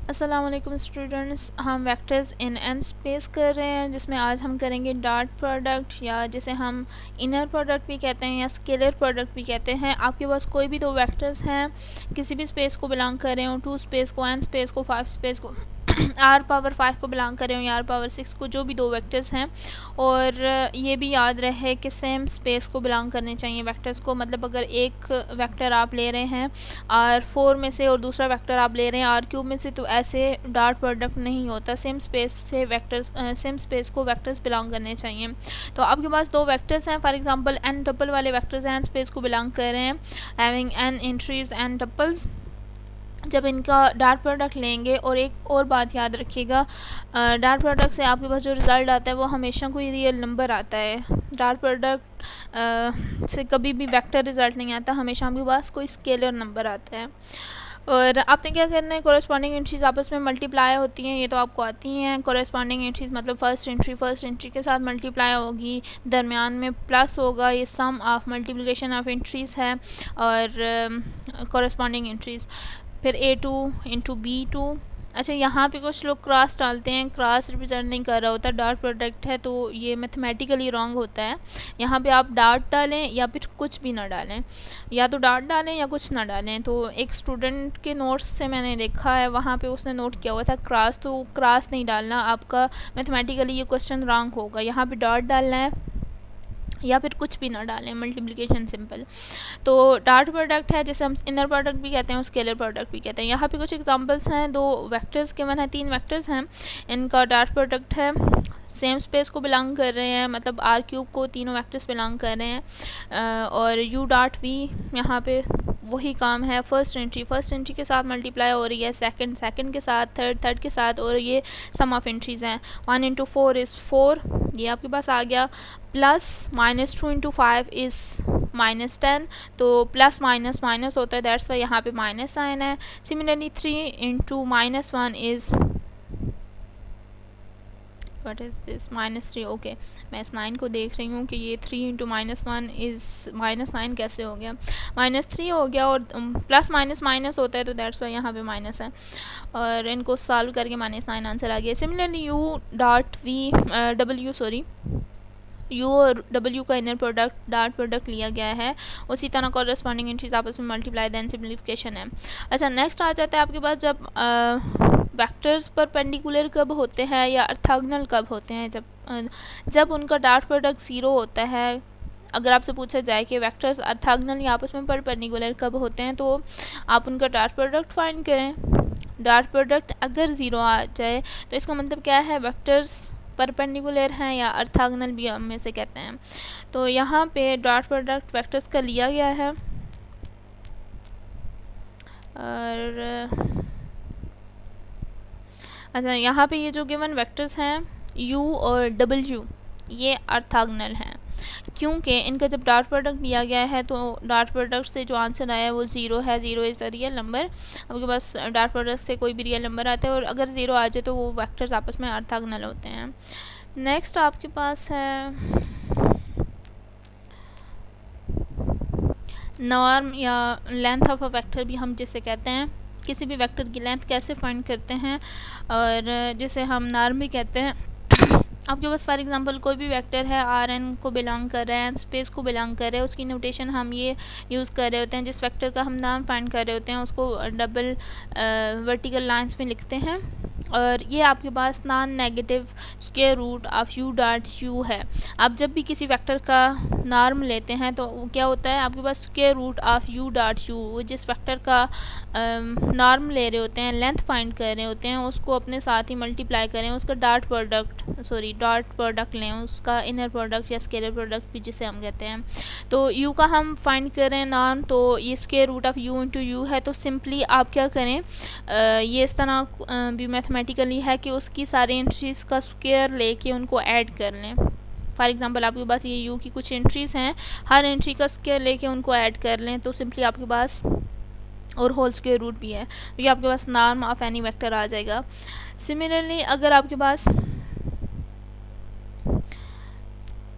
अस्सलाम वालेकुम स्टूडेंट्स, हम वेक्टर्स इन एन स्पेस कर रहे हैं जिसमें आज हम करेंगे डॉट प्रोडक्ट या जिसे हम इनर प्रोडक्ट भी कहते हैं या स्केलर प्रोडक्ट भी कहते हैं। आपके पास कोई भी दो वेक्टर्स हैं, किसी भी स्पेस को बिलोंग कर रहे हो, 2 स्पेस को, n स्पेस को, 5 स्पेस को, r पावर 5 को बिलोंग कर रहे हो या r पावर 6 को, जो भी दो वेक्टर्स हैं। और ये भी याद रहे कि सेम स्पेस को बिलोंग करने चाहिए वेक्टर्स को। मतलब अगर एक वेक्टर आप ले रहे हैं r4 में से और दूसरा वेक्टर आप ले रहे हैं r³ में से, तो ऐसे डॉट प्रोडक्ट नहीं होता। सेम स्पेस से वेक्टर्स सेम स्पेस को वेक्टर्स बिलोंग करने चाहिए। तो आपके पास दो वेक्टर्स हैं, फॉर एग्जांपल n टपल वाले वेक्टर्स हैं, n स्पेस को बिलोंग कर रहे हैं, having n entries n tuples. जब इनका डॉट प्रोडक्ट लेंगे, और एक और बात याद रखिएगा, डॉट प्रोडक्ट से आपके पास जो रिज़ल्ट आता है वो हमेशा कोई रियल नंबर आता है। डॉट प्रोडक्ट से कभी भी वेक्टर रिज़ल्ट नहीं आता, हमेशा आपके पास कोई स्केलर नंबर आता है। और आपने क्या करना है, कोरेस्पॉन्डिंग एंट्रीज आपस में मल्टीप्लाई होती हैं, ये तो आपको आती हैं। कोरेस्पॉन्डिंग एंट्रीज मतलब फर्स्ट एंट्री के साथ मल्टीप्लाई होगी, दरमियान में प्लस होगा, ये सम ऑफ मल्टीप्लिकेशन ऑफ एंट्रीज़ है। और कोरेस्पॉन्डिंग एंट्रीज़ फिर A2 इंटू B2। अच्छा, यहाँ पे कुछ लोग क्रॉस डालते हैं, क्रॉस रिप्रेजेंट नहीं कर रहा होता, डॉट प्रोडक्ट है, तो ये मैथमेटिकली रॉन्ग होता है। यहाँ पे आप डॉट डालें या फिर कुछ भी ना डालें, या तो डॉट डालें या कुछ ना डालें। तो एक स्टूडेंट के नोट्स से मैंने देखा है, वहाँ पे उसने नोट किया हुआ था क्रॉस, तो क्रॉस नहीं डालना, आपका मैथमेटिकली ये क्वेश्चन रॉन्ग होगा। यहाँ पर डॉट डालना है या फिर कुछ भी ना डालें, मल्टीप्लिकेशन सिंपल। तो डॉट प्रोडक्ट है जिसे हम इनर प्रोडक्ट भी कहते हैं और स्केलर प्रोडक्ट भी कहते हैं। यहाँ पे कुछ एग्जांपल्स हैं, दो वेक्टर्स के वन है, 3 वेक्टर्स हैं, इनका डॉट प्रोडक्ट है, सेम स्पेस को बिलोंग कर रहे हैं, मतलब r³ को तीनों वेक्टर्स बिलोंग कर रहे हैं। और u.v यहाँ पे वही काम है, फर्स्ट एंट्री के साथ मल्टीप्लाई हो रही है, सेकंड के साथ, थर्ड के साथ, और ये सम ऑफ एंट्रीज़ हैं। 1 इंटू 4 इज़ 4, ये आपके पास आ गया, प्लस -2 इंटू 5 इज़ -10, तो प्लस माइनस माइनस होता है, दैट्स वाई यहाँ पे माइनस साइन है। Similarly 3 into -1 is what is this -3। Okay, मैं इस 9 को देख रही हूँ कि ये 3 इंटू -1 इज़ -9 कैसे हो गया, -3 हो गया, और प्लस माइनस माइनस होता है, तो दैट्स वाई यहाँ पे माइनस है। और इनको सॉल्व करके -9 आंसर आ गया। सिमिलरली u और w का इनर प्रोडक्ट डॉट प्रोडक्ट लिया गया है, उसी तरह कॉरेस्पॉन्डिंग एंट्रीज आपस में मल्टीप्लाई, देन सिम्प्लिफिकेशन है। अच्छा, नेक्स्ट आ जाता है आपके पास, जब वेक्टर्स परपेंडिकुलर कब होते हैं या ऑर्थोगोनल कब होते हैं, जब उनका डॉट प्रोडक्ट 0 होता है। अगर आपसे पूछा जाए कि वेक्टर्स ऑर्थोगोनल या आपस में परपेंडिकुलर कब होते हैं, तो आप उनका डॉट प्रोडक्ट फाइंड करें। डॉट प्रोडक्ट अगर 0 आ जाए तो इसका मतलब क्या है, वेक्टर्स परपेंडिकुलर हैं या ऑर्थोगोनल भी हम में से कहते हैं। तो यहाँ पे डॉट प्रोडक्ट वेक्टर्स का लिया गया है, और अच्छा, यहाँ पे ये जो गिवन वेक्टर्स हैं u और w, ये ऑर्थोगोनल हैं, क्योंकि इनका जब डॉट प्रोडक्ट लिया गया है तो डॉट प्रोडक्ट से जो आंसर आया है वो 0 है। 0 इज़ द रियल नंबर। आपके पास डॉट प्रोडक्ट से कोई भी रियल नंबर आता है, और अगर 0 आ जाए तो वो वेक्टर्स आपस में ऑर्थोगोनल होते हैं। नेक्स्ट आपके पास है नॉर्म या लेंथ ऑफ अ वेक्टर भी हम जिसे कहते हैं। किसी भी वेक्टर की लेंथ कैसे फाइंड करते हैं, और जिसे हम नॉर्म भी कहते हैं। आपके पास फॉर एग्जांपल कोई भी वेक्टर है, Rn को बिलोंग कर रहा है, स्पेस को बिलोंग कर रहा है, उसकी नोटेशन हम ये यूज़ कर रहे होते हैं, जिस वेक्टर का हम नाम फाइंड कर रहे होते हैं उसको डबल वर्टिकल लाइंस में लिखते हैं। और ये आपके पास non negative square root of u.u है। आप जब भी किसी वेक्टर का नॉर्म लेते हैं तो क्या होता है, आपके पास स्क्वायर रूट ऑफ u.u, जिस वेक्टर का नॉर्म ले रहे होते हैं, लेंथ फाइंड कर रहे होते हैं, उसको अपने साथ ही मल्टीप्लाई करें, उसका डॉट प्रोडक्ट लें, उसका इनर प्रोडक्ट या स्केलर प्रोडक्ट भी जिसे हम कहते हैं। तो u का हम फाइंड करें नॉर्म, तो ये square root of u into u है। तो सिंपली आप क्या करें, ये इस तरह भी मैथमेटिकली है कि उसकी सारी एंट्रीज़ का स्क्वायर लेके उनको ऐड कर लें। फॉर एग्जांपल आपके पास ये u की कुछ एंट्रीज़ हैं, हर एंट्री का स्क्वायर लेके उनको ऐड कर लें, तो सिंपली आपके पास और होल स्क्वायर रूट भी है, तो ये आपके पास नॉर्म ऑफ एनी वेक्टर आ जाएगा। सिमिलरली अगर आपके पास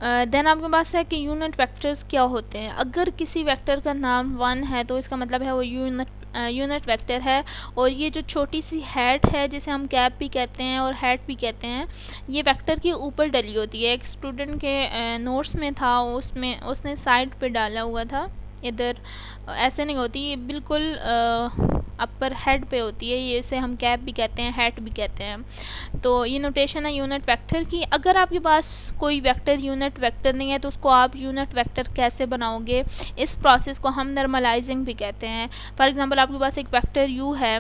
देन आपके पास है कि यूनिट वेक्टर्स क्या होते हैं। अगर किसी वेक्टर का नाम 1 है तो इसका मतलब है वो यूनिट वेक्टर है। और ये जो छोटी सी हैट है जिसे हम कैप भी कहते हैं और हैट भी कहते हैं, ये वेक्टर के ऊपर डली होती है। एक स्टूडेंट के नोट्स में था, उसमें उसने साइड पे डाला हुआ था, इधर ऐसे नहीं होती, ये बिल्कुल अपर हेड पे होती है। ये इसे हम कैप भी कहते हैं, हैट भी कहते हैं। तो ये नोटेशन है यूनिट वेक्टर की। अगर आपके पास कोई वेक्टर यूनिट वेक्टर नहीं है तो उसको आप यूनिट वेक्टर कैसे बनाओगे, इस प्रोसेस को हम नॉर्मलाइजिंग भी कहते हैं। फॉर एग्जांपल आपके पास एक वेक्टर u है,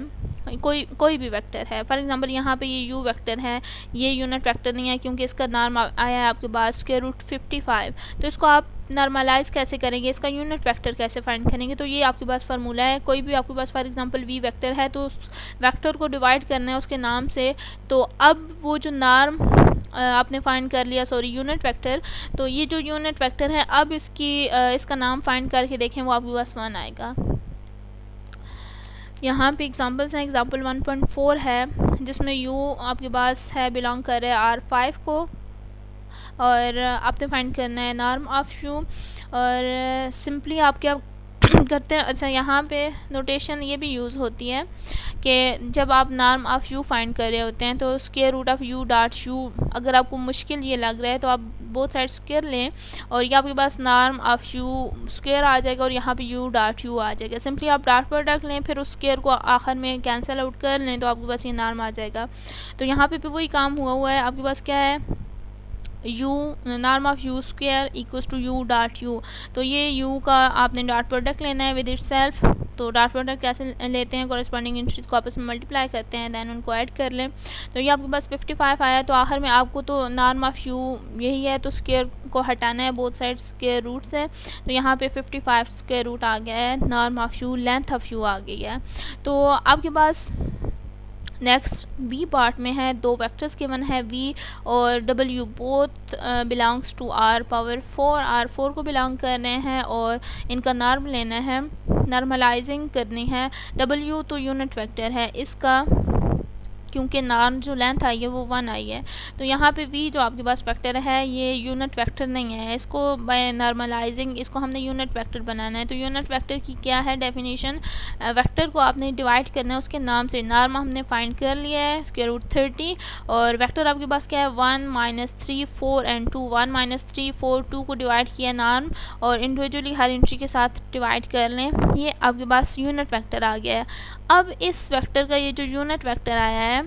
कोई भी वेक्टर है। फॉर एग्जांपल यहाँ पे ये u वेक्टर है, ये यूनिट वेक्टर नहीं है क्योंकि इसका नाम आया है आपके पास स्क्वायर रूट 55। तो इसको आप नॉर्मलाइज कैसे करेंगे, इसका यूनिट वेक्टर कैसे फाइंड करेंगे, तो ये आपके पास फार्मूला है। कोई भी आपके पास फॉर एग्जांपल v वेक्टर है तो उस वेक्टर को डिवाइड करना है उसके नाम से। तो अब वो जो नार्म आपने फाइंड कर लिया, सॉरी यूनिट वेक्टर, तो ये जो यूनिट वेक्टर है अब इसका नाम फाइंड करके देखें, वो आपके पास 1 आएगा। यहाँ पे एग्जांपल्स हैं। एग्जांपल 1.4 है जिसमें u आपके पास है बिलोंग कर रहा है R5 को, और आपने फाइंड करना है नॉर्म ऑफ u। और सिंपली आप क्या करते हैं, अच्छा यहाँ पे नोटेशन ये भी यूज़ होती है कि जब आप नॉर्म ऑफ u फाइंड कर रहे होते हैं तो square root of u dot u, अगर आपको मुश्किल ये लग रहा है तो आप बोथ साइड स्क्वायर लें और ये आपके पास नॉर्म ऑफ u स्क्वायर आ जाएगा और यहाँ पे u डॉट u आ जाएगा। सिंपली आप डॉट प्रोडक्ट लें, फिर उस स्क्वायर को आखिर में कैंसिल आउट कर लें तो आपके पास ये नॉर्म आ जाएगा। तो यहाँ पे वही काम हुआ है। आपके पास क्या है, u norm of u square equals to u dot u। तो ये u का आपने डॉट प्रोडक्ट लेना है विद इट सेल्फ। तो डॉट प्रोडक्ट कैसे लेते हैं, कॉरेस्पॉन्डिंग एंट्रीज को आपस में मल्टीप्लाई करते हैं, दैन उनको ऐड कर लें। तो ये आपके पास 55 आया। तो आखिर में आपको तो नॉर्म ऑफ u यही है, तो स्क्वायर को हटाना है, बोथ साइड स्क्वायर रूट्स है। तो यहाँ पे 55 स्क्वायर रूट आ गया है, norm of u length of u आ गई है। तो आपके पास नेक्स्ट बी पार्ट में है, दो वेक्टर्स गिवन है v और w, both belongs to r power 4, r4 को बिलोंग कर रहे हैं और इनका नॉर्म लेना है, नॉर्मलाइजिंग करनी है। w तो यूनिट वेक्टर है, इसका क्योंकि नॉर्म जो लेंथ आई है वो 1 आई है। तो यहाँ पे v जो आपके पास वेक्टर है ये यूनिट वेक्टर नहीं है, इसको बाय नॉर्मलाइजिंग इसको हमने यूनिट वेक्टर बनाना है। तो यूनिट वेक्टर की क्या है डेफिनेशन, वेक्टर को आपने डिवाइड करना है उसके नाम से। नॉर्म हमने फाइंड कर लिया है स्क्वायर रूट 30, और वेक्टर आपके पास क्या है 1 माइनस 3 4 एंड 2, 1 माइनस 3 4 2 को डिवाइड किया नॉर्म, और इंडिविजुअली हर एंट्री के साथ डिवाइड कर लें, ये आपके पास यूनिट वेक्टर आ गया है। अब इस वेक्टर का ये जो यूनिट वेक्टर आया है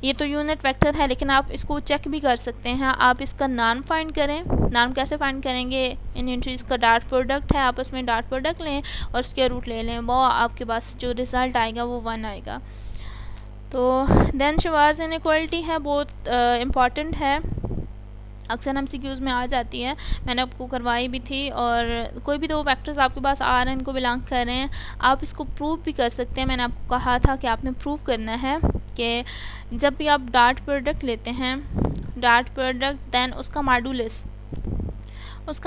ये तो यूनिट वेक्टर है, लेकिन आप इसको चेक भी कर सकते हैं। आप इसका नॉर्म फाइंड करें। नॉर्म कैसे फाइंड करेंगे, इन एंट्रीज का डॉट प्रोडक्ट है, आपस में डॉट प्रोडक्ट लें और स्क्वायर रूट ले लें, वो आपके पास जो रिज़ल्ट आएगा वो 1 आएगा। तो देन शिवार्ज इनइक्वालिटी है, बहुत इम्पॉर्टेंट है, अक्सर MCQs में आ जाती है, मैंने आपको करवाई भी थी। और कोई भी दो वेक्टर्स आपके पास आ रहे हैं, इनको बिलोंग कर रहे हैं, आप इसको प्रूव भी कर सकते हैं। मैंने आपको कहा था कि आपने प्रूव करना है कि जब भी आप डॉट प्रोडक्ट लेते हैं, डॉट प्रोडक्ट दैन उसका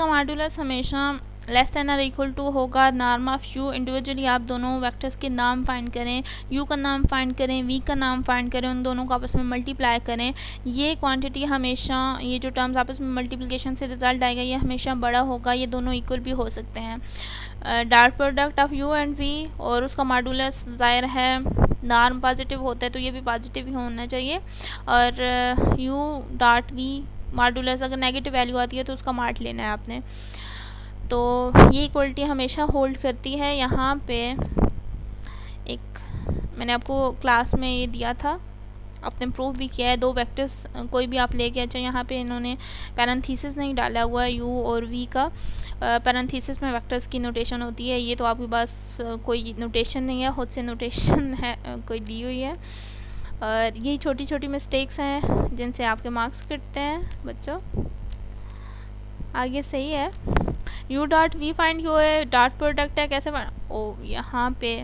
मॉडुलस हमेशा लेस दैन और इक्वल टू होगा नॉर्म ऑफ u। इंडिविजुअली आप दोनों वेक्टर्स के नाम फाइंड करें, u का नाम फाइंड करें, v का नाम फाइंड करें, उन दोनों को आपस में मल्टीप्लाई करें। ये क्वांटिटी हमेशा, ये जो टर्म्स आपस में मल्टीप्लिकेशन से रिजल्ट आएगा ये हमेशा बड़ा होगा, ये दोनों इक्वल भी हो सकते हैं। Dot product of u and v और उसका मॉडुलस ज़ाहिर है नॉर्म पॉजिटिव होता है तो ये भी पॉजिटिव ही होना चाहिए, और u डॉट v मॉडुलस अगर नेगेटिव वैल्यू आती है तो उसका मार्ट लेना है आपने। तो ये इक्वलिटी हमेशा होल्ड करती है। यहाँ पे एक मैंने आपको क्लास में ये दिया था, आपने प्रूफ भी किया है। दो वेक्टर्स कोई भी आप लेके, अच्छा यहाँ पे इन्होंने पैरेंथेसिस नहीं डाला हुआ है u और v का, पैरेंथेसिस में वेक्टर्स की नोटेशन होती है, ये तो आपके पास कोई नोटेशन नहीं है, खुद से नोटेशन है कोई दी हुई है। और यही छोटी छोटी मिस्टेक्स हैं जिनसे आपके मार्क्स कटते हैं बच्चों। आगे सही है, u डॉट v फाइंड क्यों है, डॉट प्रोडक्ट है, कैसे ओ यहाँ पे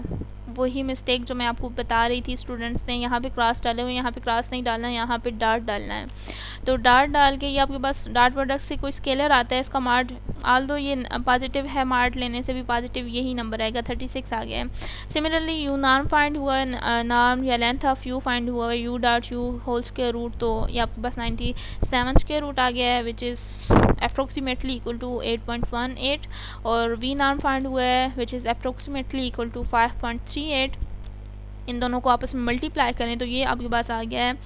वही मिस्टेक जो मैं आपको बता रही थी, स्टूडेंट्स ने यहाँ पे क्रॉस डाले हुए, यहाँ पे क्रॉस नहीं डालना है, यहाँ पे डॉट डालना है। तो डॉट डाल के ये आपके पास डॉट प्रोडक्ट से कोई स्केलर आता है, इसका मार्ट आल दो ये पॉजिटिव है, मार्ट लेने से भी पॉजिटिव यही नंबर आएगा, 36 आ गया है। सिमिलरली u नॉर्म फाइंड हुआ है, नॉर्म या लेंथ ऑफ u फाइंड हुआ है, u dot u whole square root, तो ये आपके पास 97 स्क्वायर रूट आ गया है which is approximately equal to 8.18, और v नॉर्म फाइंड हुआ है which is approximately equal to 5.38। इन दोनों को आपस में मल्टीप्लाई करें तो ये आपके पास आ गया है।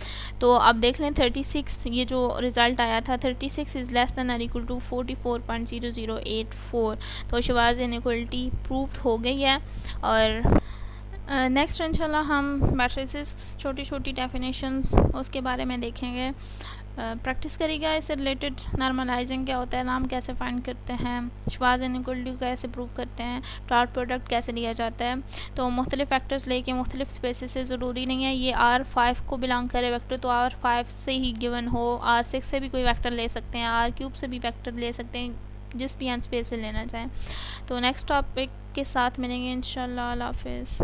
तो अब देख लें 36, ये जो रिज़ल्ट आया था 36 इज़ लेस दैन और इक्वल टू 44.0084। तो शवाज़ इनइक्वलिटी प्रूव हो गई है। और नेक्स्ट इंशाल्लाह हम मैट्रिसेस छोटी छोटी डेफिनेशंस उसके बारे में देखेंगे, प्रैक्टिस करिएगा। इससे रिलेटेड नॉर्मलाइजिंग क्या होता है, नाम कैसे फाइंड करते हैं, शवाज़ इनइक्वलिटी कैसे प्रूव करते हैं, डॉट प्रोडक्ट कैसे लिया जाता है। तो मुख्तलिफ फैक्टर्स लेके मुख्तलिफ स्पेसेस से ज़रूरी नहीं है ये R5 को बिलोंग करे वेक्टर तो R5 से ही गिवन हो, R6 से भी कोई वेक्टर ले सकते हैं, R³ से भी वेक्टर ले सकते हैं, जिस भी एन स्पेस से लेना चाहें। तो नेक्स्ट टॉपिक के साथ मिलेंगे इंशाल्लाह। अल्लाह हाफ़िज़।